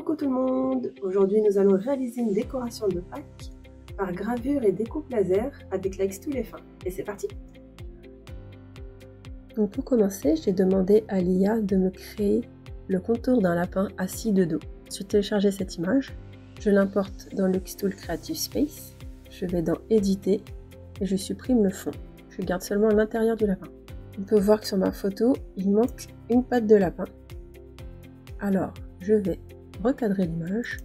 Coucou tout le monde! Aujourd'hui nous allons réaliser une décoration de Pâques par gravure et découpe laser avec la Xtool F1. Et c'est parti! Donc pour commencer, j'ai demandé à l'IA de me créer le contour d'un lapin assis de dos. Je vais télécharger cette image, je l'importe dans le Xtool Creative Space, je vais dans Éditer et je supprime le fond. Je garde seulement l'intérieur du lapin. On peut voir que sur ma photo, il manque une patte de lapin. Alors, je vais recadrer l'image.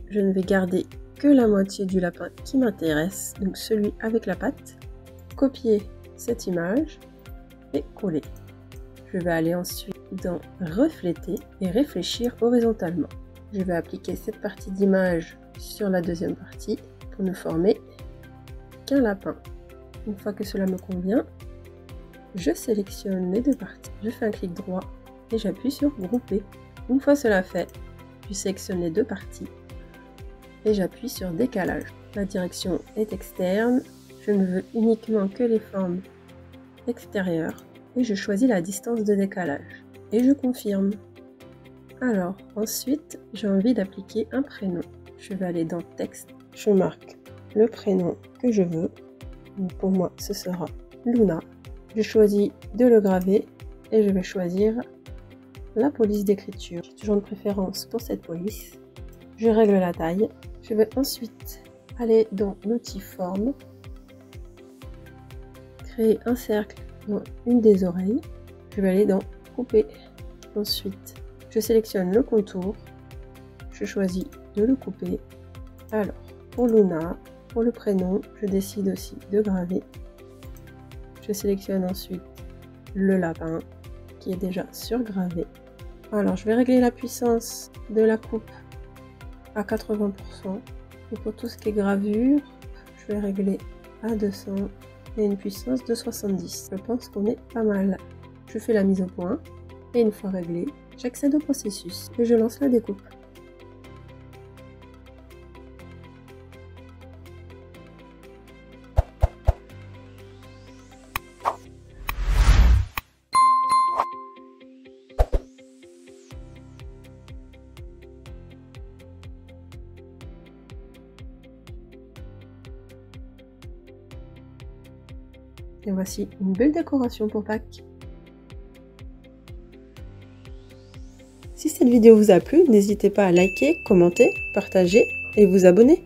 Je ne vais garder que la moitié du lapin qui m'intéresse, donc celui avec la patte. Copier cette image et coller. Je vais aller ensuite dans Refléter et réfléchir horizontalement. Je vais appliquer cette partie d'image sur la deuxième partie pour ne former qu'un lapin. Une fois que cela me convient, je sélectionne les deux parties. Je fais un clic droit et j'appuie sur Grouper. Une fois cela fait, je sélectionne les deux parties et j'appuie sur Décalage. La direction est externe, je ne veux uniquement que les formes extérieures et je choisis la distance de décalage et je confirme. Alors ensuite, j'ai envie d'appliquer un prénom. Je vais aller dans Texte, je marque le prénom que je veux. Donc pour moi, ce sera Luna. Je choisis de le graver et je vais choisir la police d'écriture. J'ai toujours une préférence pour cette police. Je règle la taille. Je vais ensuite aller dans l'outil forme, créer un cercle dans une des oreilles. Je vais aller dans couper. Ensuite, je sélectionne le contour. Je choisis de le couper. Alors, pour Luna, pour le prénom, je décide aussi de graver. Je sélectionne ensuite le lapin qui est déjà surgravé. Alors je vais régler la puissance de la coupe à 80%. Et pour tout ce qui est gravure, je vais régler à 200 et une puissance de 70. Je pense qu'on est pas mal. Je fais la mise au point et une fois réglé, j'accède au processus et je lance la découpe. Et voici une belle décoration pour Pâques. Si cette vidéo vous a plu, n'hésitez pas à liker, commenter, partager et vous abonner.